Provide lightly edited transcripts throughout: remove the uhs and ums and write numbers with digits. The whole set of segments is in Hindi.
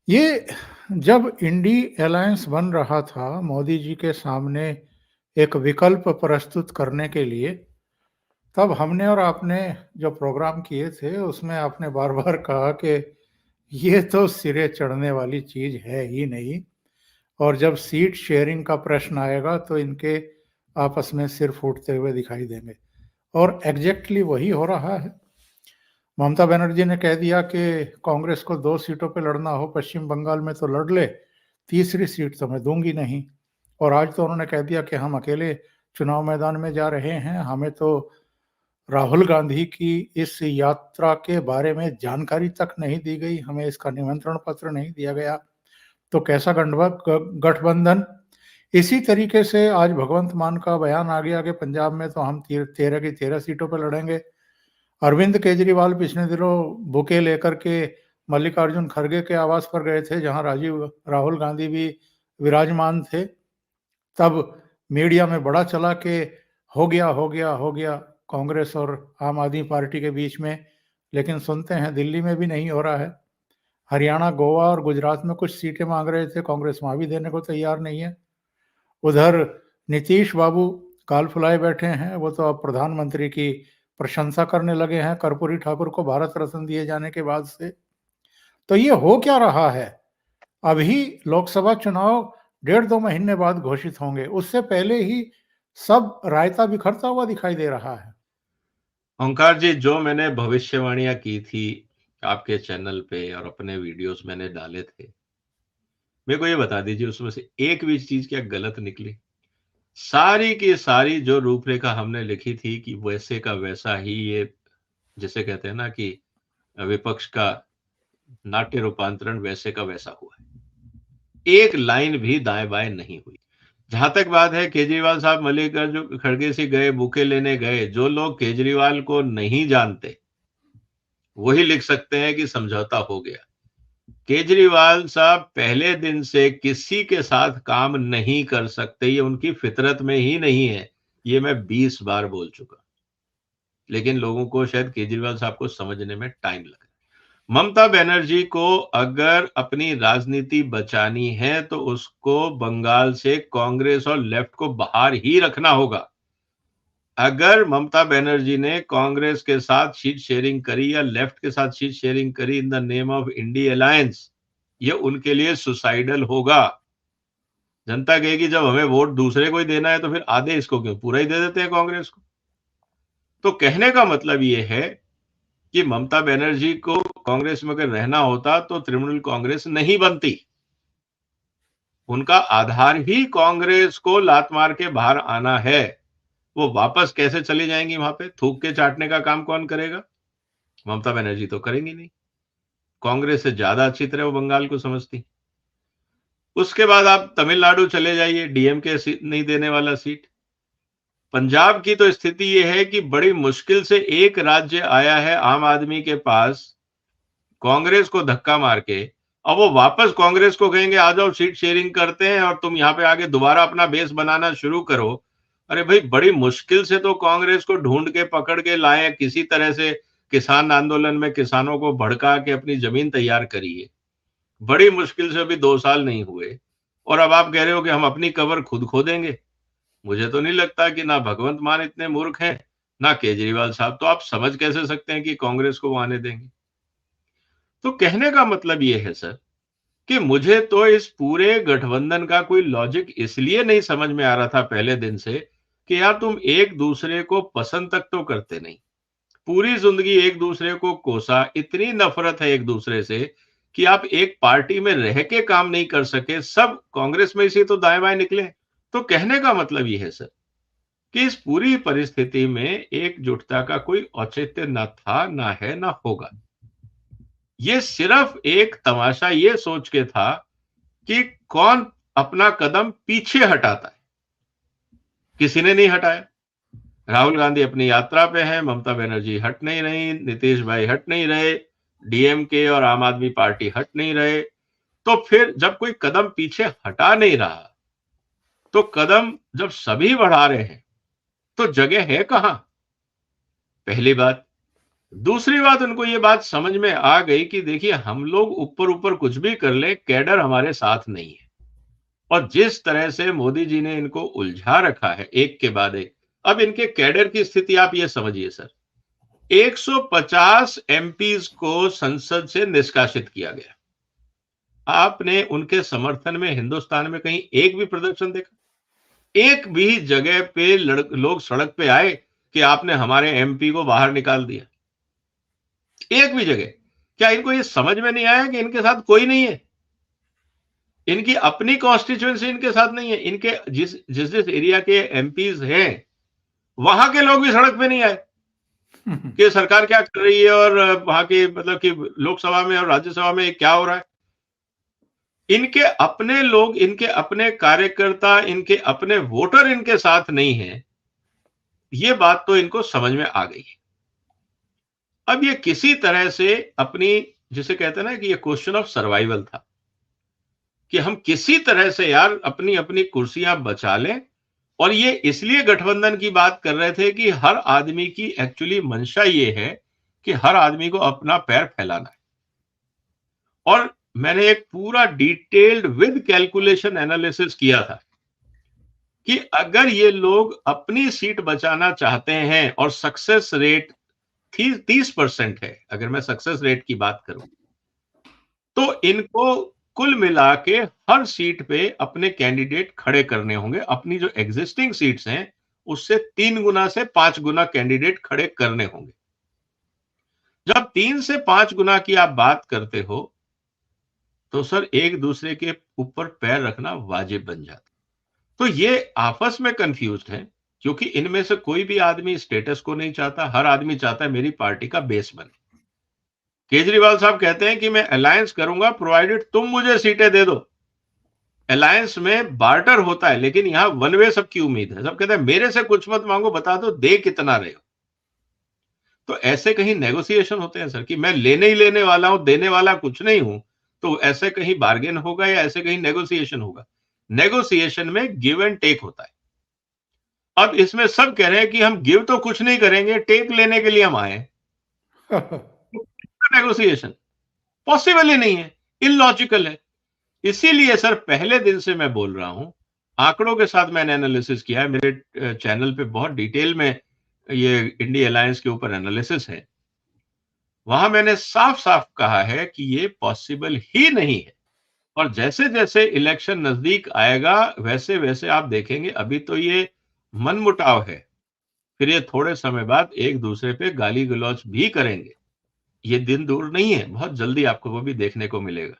ये जब इंडी अलायंस बन रहा था, मोदी जी के सामने एक विकल्प प्रस्तुत करने के लिए, तब हमने और आपने जो प्रोग्राम किए थे, उसमें आपने बार-बार कहा कि ये तो सिरे चढ़ने वाली चीज़ है ही नहीं और जब सीट शेयरिंग का प्रश्न आएगा, तो इनके आपस में सिर फूटते हुए दिखाई देंगे और एग्ज़ैक्टली वही हो रहा है। ममता बनर्जी ने कह दिया कि कांग्रेस को 2 सीटों पे लड़ना हो पश्चिम बंगाल में तो लड़ ले, तीसरी सीट तो मैं दूँगी नहीं। और आज तो उन्होंने कह दिया कि हम अकेले चुनाव मैदान में जा रहे हैं, हमें तो राहुल गांधी की इस यात्रा के बारे में जानकारी तक नहीं दी गई, हमें इसका निमंत्रण पत्र नहीं दिया गया। तो कैसा गठबंधन? इसी तरीके से आज भगवंत मान का बयान आ गया कि पंजाब में तो हम 13 की 13 सीटों पर लड़ेंगे। अरविंद केजरीवाल पिछले दिनों बुके लेकर के मल्लिकार्जुन खड़गे के आवास पर गए थे, जहां राहुल गांधी भी विराजमान थे। तब मीडिया में बड़ा चला कि हो गया कांग्रेस और आम आदमी पार्टी के बीच में। लेकिन सुनते हैं दिल्ली में भी नहीं हो रहा है। हरियाणा, गोवा और गुजरात में कुछ सीटें मांग रहे थे, कांग्रेस वहां भी देने को तैयार नहीं है। उधर नीतीश बाबू काल फुलाए बैठे हैं, वो तो अब प्रधानमंत्री की प्रशंसा करने लगे हैं कर्पूरी ठाकुर को भारत रत्न दिए जाने के बाद से। तो ये हो क्या रहा है? अभी लोकसभा चुनाव 1.5-2 महीने बाद घोषित होंगे, उससे पहले ही सब रायता बिखरता हुआ दिखाई दे रहा है। ओंकार जी, जो मैंने भविष्यवाणियां की थी आपके चैनल पे और अपने वीडियोस मैंने डाले थे, मेरे को ये बता दीजिए उसमें से एक भी चीज क्या गलत निकली? सारी की सारी जो रूपरेखा हमने लिखी थी कि वैसे का वैसा ही ये, जिसे कहते हैं ना कि विपक्ष का नाट्य रूपांतरण वैसे का वैसा हुआ है। एक लाइन भी दाएं बाएं नहीं हुई। जहां तक बात है केजरीवाल साहब मल्लिकार्जुन खड़गे से गए, बुके लेने गए, जो लोग केजरीवाल को नहीं जानते वही लिख सकते हैं कि समझौता हो गया। केजरीवाल साहब पहले दिन से किसी के साथ काम नहीं कर सकते, ये उनकी फितरत में ही नहीं है। ये मैं 20 बार बोल चुका, लेकिन लोगों को शायद केजरीवाल साहब को समझने में टाइम लगा। ममता बनर्जी को अगर अपनी राजनीति बचानी है तो उसको बंगाल से कांग्रेस और लेफ्ट को बाहर ही रखना होगा। अगर ममता बनर्जी ने कांग्रेस के साथ सीट शेयरिंग करी या लेफ्ट के साथ सीट शेयरिंग करी in the name of INDI alliance, ये उनके लिए सुसाइडल होगा। जनता कहेगी जब हमें वोट दूसरे को ही देना है तो फिर आधे इसको क्यों, पूरा ही दे देते हैं कांग्रेस को। तो कहने का मतलब ये है कि ममता बनर्जी को कांग्रेस में अगर रहना होता तो तृणमूल कांग्रेस नहीं बनती। उनका आधार ही कांग्रेस को लात मार के बाहर आना है। वो वापस कैसे चली जाएंगी वहां पे? थूक के चाटने का काम कौन करेगा? ममता बनर्जी तो करेंगी नहीं। कांग्रेस से ज्यादा अच्छी तरह वो बंगाल को समझती। उसके बाद आप तमिलनाडु चले जाइए, डीएमके नहीं देने वाला सीट। पंजाब की तो स्थिति यह है कि बड़ी मुश्किल से एक राज्य आया है आम आदमी के पास कांग्रेस को धक्का मार के। अब वो वापस कांग्रेस को कहेंगे आ जाओ सीट शेयरिंग करते हैं और तुम यहां पे आगे दोबारा अपना बेस बनाना शुरू करो। अरे भाई, बड़ी मुश्किल से तो कांग्रेस को ढूंढ के पकड़ के लाए, किसी तरह से किसान आंदोलन में किसानों को भड़का के अपनी जमीन तैयार करी है। बड़ी मुश्किल से अभी 2 साल नहीं हुए और अब आप कह रहे हो कि हम अपनी कबर खुद खोदेंगे। मुझे तो नहीं लगता कि ना भगवंत मान इतने मूर्ख हैं ना केजरीवाल साहब। तो आप समझ कैसे सकते हैं कि कांग्रेस को वो आने देंगे? तो कहने का मतलब ये है सर कि मुझे तो इस पूरे गठबंधन का कोई लॉजिक इसलिए नहीं समझ में आ रहा था पहले दिन से कि यार तुम एक दूसरे को पसंद तक तो करते नहीं, पूरी जिंदगी एक दूसरे को कोसा, इतनी नफरत है एक दूसरे से कि आप एक पार्टी में रह के काम नहीं कर सके, सब कांग्रेस में से तो दाएं बाएं निकले। तो कहने का मतलब ये है सर कि इस पूरी परिस्थिति में एकजुटता का कोई औचित्य ना था, ना है, ना होगा। ये सिर्फ एक तमाशा ये सोच के था कि कौन अपना कदम पीछे हटाता है। किसी ने नहीं हटाया। राहुल गांधी अपनी यात्रा पे है, ममता बनर्जी हट नहीं रही, नीतीश भाई हट नहीं रहे, डीएमके और आम आदमी पार्टी हट नहीं रहे। तो फिर जब कोई कदम पीछे हटा नहीं रहा तो कदम जब सभी बढ़ा रहे हैं तो जगह है कहां? पहली बात। दूसरी बात, उनको ये बात समझ में आ गई कि देखिए हम लोग ऊपर ऊपर कुछ भी कर ले, कैडर हमारे साथ नहीं है। और जिस तरह से मोदी जी ने इनको उलझा रखा है एक के बाद एक, अब इनके कैडर की स्थिति आप ये समझिए सर, 150 एमपीज को संसद से निष्कासित किया गया। आपने उनके समर्थन में हिंदुस्तान में कहीं एक भी प्रदर्शन देखा? एक भी जगह पे लोग सड़क पे आए कि आपने हमारे एमपी को बाहर निकाल दिया? एक भी जगह? क्या इनको ये समझ में नहीं आया कि इनके साथ कोई नहीं है? इनकी अपनी कॉन्स्टिट्यूएंसी इनके साथ नहीं है। इनके जिस जिस जिस एरिया के एमपीज हैं, वहां के लोग भी सड़क पे नहीं आए कि सरकार क्या कर रही है और वहां की मतलब कि लोकसभा में और राज्यसभा में क्या हो रहा है। इनके अपने लोग, इनके अपने कार्यकर्ता, इनके अपने वोटर इनके साथ नहीं है। ये बात तो इनको समझ में आ गई है। अब ये किसी तरह से अपनी, जिसे कहते हैं ना कि ये क्वेश्चन ऑफ सर्वाइवल था कि हम किसी तरह से यार अपनी अपनी कुर्सियां बचा लें। और ये इसलिए गठबंधन की बात कर रहे थे कि हर आदमी की एक्चुअली मंशा ये है कि हर आदमी को अपना पैर फैलाना है। और मैंने एक पूरा डिटेल्ड विद कैलकुलेशन एनालिसिस किया था कि अगर ये लोग अपनी सीट बचाना चाहते हैं और सक्सेस रेट 30% है, अगर मैं सक्सेस रेट की बात करूं, तो इनको कुल मिला के हर सीट पे अपने कैंडिडेट खड़े करने होंगे। अपनी जो एग्जिस्टिंग सीट्स हैं उससे 3 गुना से 5 गुना कैंडिडेट खड़े करने होंगे। जब 3 से 5 गुना की आप बात करते हो तो सर एक दूसरे के ऊपर पैर रखना वाजिब बन जाता। तो ये आपस में कंफ्यूज्ड है क्योंकि इनमें से कोई भी आदमी स्टेटस को नहीं चाहता। हर आदमी चाहता है मेरी पार्टी का बेस बने। केजरीवाल साहब कहते हैं कि मैं अलायंस करूंगा प्रोवाइडेड तुम मुझे सीटें दे दो। अलायंस में बार्टर होता है, लेकिन यहां वन वे सबकी उम्मीद है। सब कहते हैं मेरे से कुछ मत मांगो, बता दो दे कितना रहे हो। तो ऐसे कहीं नेगोशिएशन होते हैं सर कि मैं लेने ही लेने वाला हूं, देने वाला कुछ नहीं हूं। तो ऐसे कहीं बार्गेन होगा या ऐसे कहीं नेगोशिएशन होगा? नेगोशिएशन में गिव एंड टेक होता है। अब इसमें सब कह रहे हैं कि हम गिव तो कुछ नहीं करेंगे, टेक लेने के लिए हम आए। नेगोशिएशन पॉसिबल ही नहीं है, इलॉजिकल है। इसीलिए सर पहले दिन से मैं बोल रहा हूं, आंकड़ों के साथ मैंने एनालिसिस किया है। मेरे चैनल पे बहुत डिटेल में ये इंडिया अलायंस के ऊपर एनालिसिस है। वहां मैंने साफ साफ कहा है कि ये पॉसिबल ही नहीं है। और जैसे जैसे इलेक्शन नजदीक आएगा वैसे वैसे आप देखेंगे, अभी तो ये मनमुटाव है, फिर ये थोड़े समय बाद एक दूसरे पे गाली गलौज भी करेंगे। ये दिन दूर नहीं है, बहुत जल्दी आपको वो भी देखने को मिलेगा।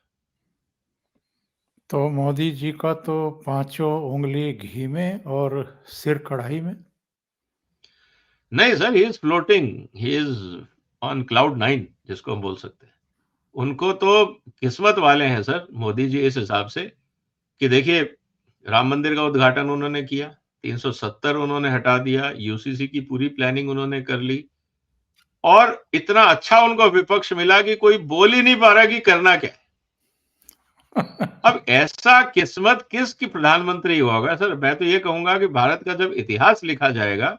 तो मोदी जी का तो पांचों उंगली घी में और सिर कढ़ाई में। नहीं sir, he is floating, he is on cloud 9 जिसको हम बोल सकते हैं। उनको तो किस्मत वाले हैं सर मोदी जी इस हिसाब से कि देखिए राम मंदिर का उद्घाटन उन्होंने किया, 370 उन्होंने हटा दिया, यूसीसी की पूरी प्लानिंग उन्होंने कर ली और इतना अच्छा उनको विपक्ष मिला कि कोई बोल ही नहीं पा रहा कि करना क्या है। अब ऐसा किस्मत किसकी प्रधानमंत्री हुआ होगा सर? मैं तो ये कहूंगा कि भारत का जब इतिहास लिखा जाएगा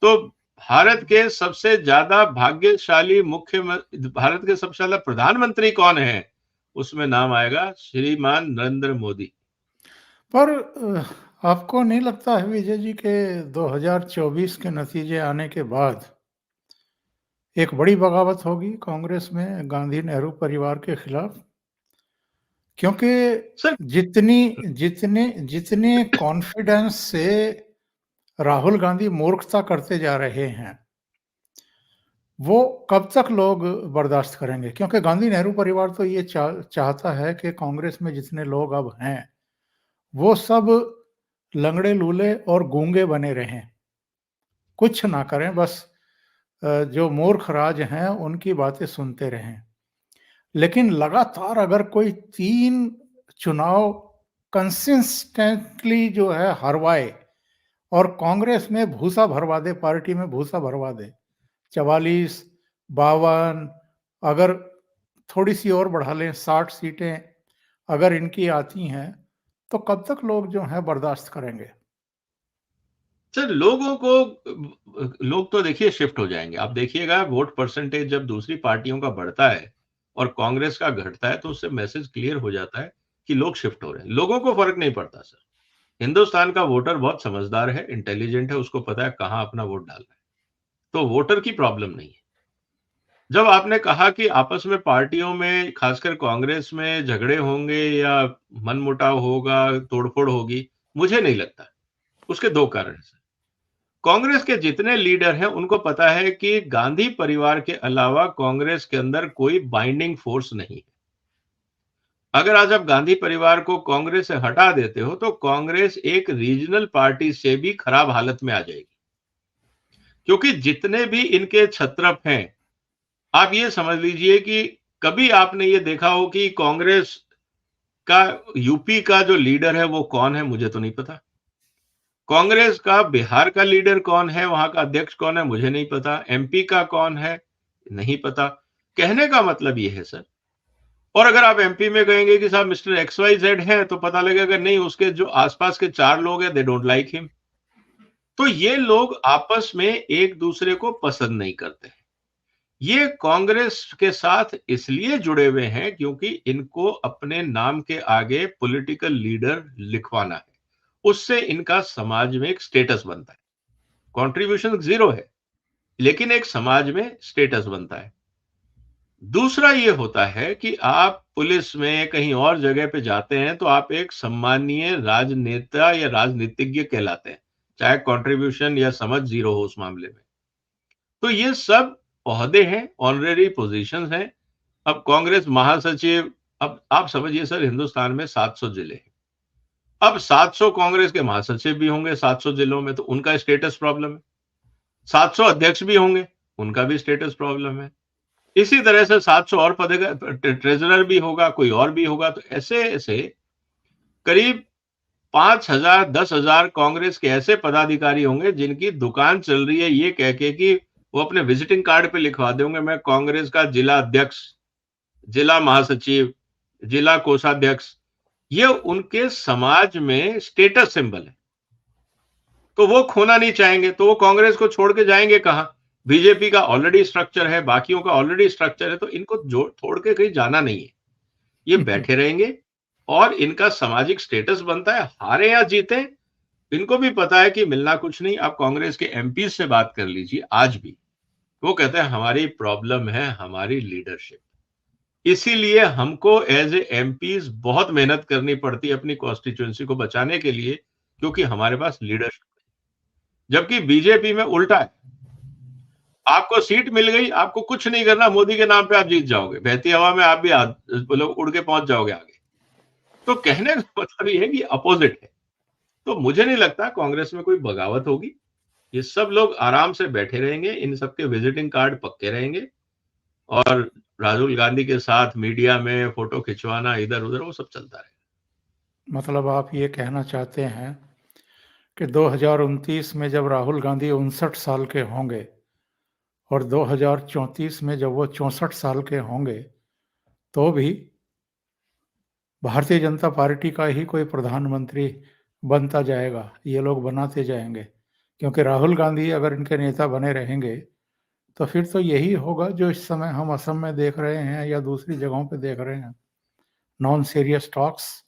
तो भारत के सबसे ज्यादा भाग्यशाली भारत के सबसे ज्यादा प्रधानमंत्री कौन है, उसमें नाम आएगा श्रीमान नरेंद्र मोदी। पर आपको नहीं लगता है विजय जी के 2024 के नतीजे आने के बाद एक बड़ी बगावत होगी कांग्रेस में गांधी नेहरू परिवार के खिलाफ? क्योंकि सर जितनी जितने जितने कॉन्फिडेंस से राहुल गांधी मूर्खता करते जा रहे हैं, वो कब तक लोग बर्दाश्त करेंगे? क्योंकि गांधी नेहरू परिवार तो ये चाहता है कि कांग्रेस में जितने लोग अब हैं, वो सब लंगड़े लूले और गूंगे बने रहें, कुछ ना करें, बस जो मूर्ख राज हैं उनकी बातें सुनते रहें। लेकिन लगातार अगर कोई 3 चुनाव कंसिस्टेंटली जो है हरवाए और कांग्रेस में भूसा भरवा दे, पार्टी में भूसा भरवा दे, 44, 52, अगर थोड़ी-सी और बढ़ा लें 60 सीटें अगर इनकी आती हैं, तो कब तक लोग जो हैं बर्दाश्त करेंगे? सर लोग तो देखिए शिफ्ट हो जाएंगे। आप देखिएगा वोट परसेंटेज जब दूसरी पार्टियों का बढ़ता है और कांग्रेस का घटता है तो उससे मैसेज क्लियर हो जाता है कि लोग शिफ्ट हो रहे हैं। लोगों को फर्क नहीं पड़ता सर। हिंदुस्तान का वोटर बहुत समझदार है, इंटेलिजेंट है, उसको पता है कहां अपना वोट डालना है। तो वोटर की प्रॉब्लम नहीं है। जब आपने कहा कि आपस में पार्टियों में खासकर कांग्रेस में झगड़े होंगे या मनमुटाव होगा, तोड़फोड़ होगी, मुझे नहीं लगता। उसके दो कारण हैं। कांग्रेस के जितने लीडर हैं उनको पता है कि गांधी परिवार के अलावा कांग्रेस के अंदर कोई बाइंडिंग फोर्स नहीं है। अगर आज आप गांधी परिवार को कांग्रेस से हटा देते हो तो कांग्रेस एक रीजनल पार्टी से भी खराब हालत में आ जाएगी। क्योंकि जितने भी इनके छत्रप हैं, आप ये समझ लीजिए कि कभी आपने ये देखा हो कि कांग्रेस का यूपी का जो लीडर है वो कौन है, मुझे तो नहीं पता। कांग्रेस का बिहार का लीडर कौन है, वहां का अध्यक्ष कौन है, मुझे नहीं पता। एमपी का कौन है, नहीं पता। कहने का मतलब ये है सर। और अगर आप एमपी में कहेंगे कि साहब मिस्टर एक्स वाई जेड है तो पता लगेगा नहीं, उसके जो आसपास के 4 लोग हैं दे डोंट लाइक हिम। तो ये लोग आपस में एक दूसरे को पसंद नहीं करते हैं। ये कांग्रेस के साथ इसलिए जुड़े हुए हैं क्योंकि इनको अपने नाम के आगे पॉलिटिकल लीडर लिखवाना है। उससे इनका समाज में एक स्टेटस बनता है। कंट्रीब्यूशन जीरो है, लेकिन एक समाज में स्टेटस बनता है। दूसरा ये होता है कि आप पुलिस में कहीं और जगह पे जाते हैं तो आप एक सम्मानीय राजनेता या राजनीतिज्ञ कहलाते हैं, चाहे कंट्रीब्यूशन या समझ जीरो हो उस मामले में। तो ये सब ओहदे हैं, ऑनरेरी पोजीशंस हैं। अब कांग्रेस महासचिव, अब आप समझिए सर हिंदुस्तान में 700 जिले हैं। अब 700 कांग्रेस के महासचिव भी होंगे 700 जिलों में, तो उनका स्टेटस प्रॉब्लम है। 700 अध्यक्ष भी होंगे, उनका भी स्टेटस प्रॉब्लम है। इसी तरह से 700 और पद का ट्रेजरर भी होगा, कोई और भी होगा। तो ऐसे ऐसे करीब 5,000 10,000 कांग्रेस के ऐसे पदाधिकारी होंगे जिनकी दुकान चल रही है ये कह के कि वो अपने विजिटिंग कार्ड पे लिखवा देंगे मैं कांग्रेस का जिला अध्यक्ष, जिला महासचिव, जिला कोषाध्यक्ष। ये उनके समाज में स्टेटस सिंबल है, तो वो खोना नहीं चाहेंगे। तो वो कांग्रेस को छोड़ के जाएंगे कहां? बीजेपी का ऑलरेडी स्ट्रक्चर है, बाकियों का ऑलरेडी स्ट्रक्चर है, तो इनको छोड़ के कहीं जाना नहीं है। ये बैठे रहेंगे और इनका सामाजिक स्टेटस बनता है, हारे या जीते। इनको भी पता है कि मिलना कुछ नहीं। आप कांग्रेस के एमपी से बात कर लीजिए, आज भी वो कहते हैं हमारी प्रॉब्लम है हमारी लीडरशिप। इसीलिए हमको एज ए एमपीज बहुत मेहनत करनी पड़ती है अपनी कॉन्स्टिट्यूएंसी को बचाने के लिए, क्योंकि हमारे पास लीडरशिप। जबकि बीजेपी में उल्टा है, आपको सीट मिल गई, आपको कुछ नहीं करना, मोदी के नाम पे आप जीत जाओगे, बहती हवा में आप भी लोग उड़ के पहुंच जाओगे आगे। तो कहने का मतलब ये है कि अपोजिट है। तो मुझे नहीं लगता कांग्रेस में कोई बगावत होगी। ये सब लोग आराम से बैठे रहेंगे, इन सबके विजिटिंग कार्ड पक्के रहेंगे और राहुल गांधी के साथ मीडिया में फोटो खिंचवाना इधर उधर वो सब चलता रहेगा। मतलब आप ये कहना चाहते हैं कि 2029 में जब राहुल गांधी 59 साल के होंगे और 2034 में जब वो 64 साल के होंगे तो भी भारतीय जनता पार्टी का ही कोई प्रधानमंत्री बनता जाएगा, ये लोग बनाते जाएंगे। क्योंकि राहुल गांधी अगर इनके नेता बने रहेंगे तो फिर तो यही होगा जो इस समय हम असम में देख रहे हैं या दूसरी जगहों पे देख रहे हैं। नॉन सीरियस टॉक्स,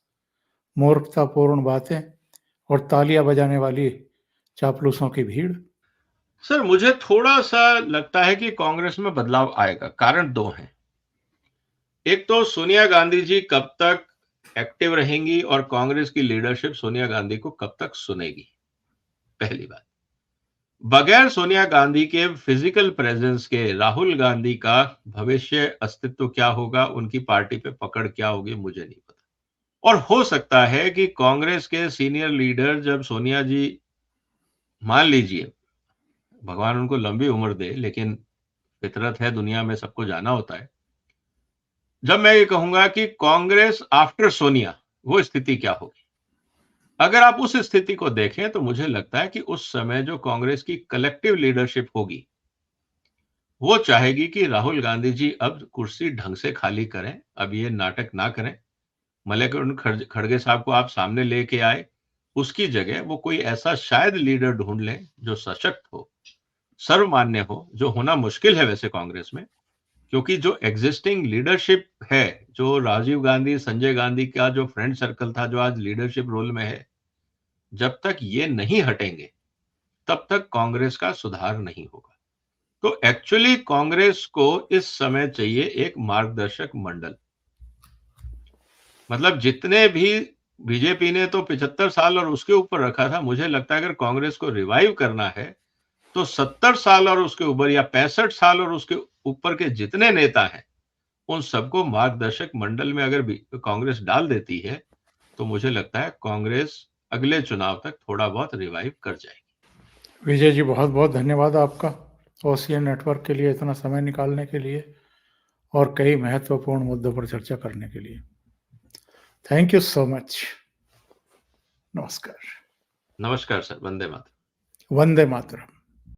मूर्खतापूर्ण बातें और तालियां बजाने वाली चापलूसों की भीड़। सर मुझे थोड़ा सा लगता है कि कांग्रेस में बदलाव आएगा। कारण दो हैं। एक तो सोनिया गांधी जी कब तक एक्टिव रहेंगी और कांग्रेस की लीडरशिप सोनिया गांधी को कब तक सुनेगी, पहली बात। बगैर सोनिया गांधी के फिजिकल प्रेजेंस के राहुल गांधी का भविष्य अस्तित्व क्या होगा, उनकी पार्टी पे पकड़ क्या होगी, मुझे नहीं पता। और हो सकता है कि कांग्रेस के सीनियर लीडर जब सोनिया जी, मान लीजिए भगवान उनको लंबी उम्र दे, लेकिन फितरत है दुनिया में, सबको जाना होता है। जब मैं ये कहूंगा कि कांग्रेस आफ्टर सोनिया, वो स्थिति क्या होगी, अगर आप उस स्थिति को देखें तो मुझे लगता है कि उस समय जो कांग्रेस की कलेक्टिव लीडरशिप होगी वो चाहेगी कि राहुल गांधी जी अब कुर्सी ढंग से खाली करें, अब ये नाटक ना करें। मल्लिकार्जुन खड़गे साहब को आप सामने लेके आए, उसकी जगह वो कोई ऐसा शायद लीडर ढूंढ लें जो सशक्त हो, सर्वमान्य हो, जो होना मुश्किल है वैसे कांग्रेस में, क्योंकि जो एग्जिस्टिंग लीडरशिप है, जो राजीव गांधी, संजय गांधी का जो फ्रेंड सर्कल था, जो आज लीडरशिप रोल में है, जब तक ये नहीं हटेंगे, तब तक कांग्रेस का सुधार नहीं होगा। तो एक्चुअली कांग्रेस को इस समय चाहिए एक मार्गदर्शक मंडल। मतलब जितने भी बीजेपी ने तो 75 साल और उसके ऊपर रखा था, मुझे लगता है अगर कांग्रेस को रिवाइव करना है तो 70 साल और उसके ऊपर या 65 साल और उसके ऊपर के जितने नेता हैं, उन सबको मार्गदर्शक मंडल में अगर कांग्रेस डाल देती है, तो मुझे लगता है कांग्रेस अगले चुनाव तक थोड़ा बहुत रिवाइव कर जाएगी। विजय जी, बहुत बहुत धन्यवाद आपका ओशियन नेटवर्क के लिए इतना समय निकालने के लिए और कई महत्वपूर्ण मुद्दों पर चर्चा करने के लिए। Thank you so much. नमस्कार। नमस्कार सर, वंदे मातरम। वंदे मातरम।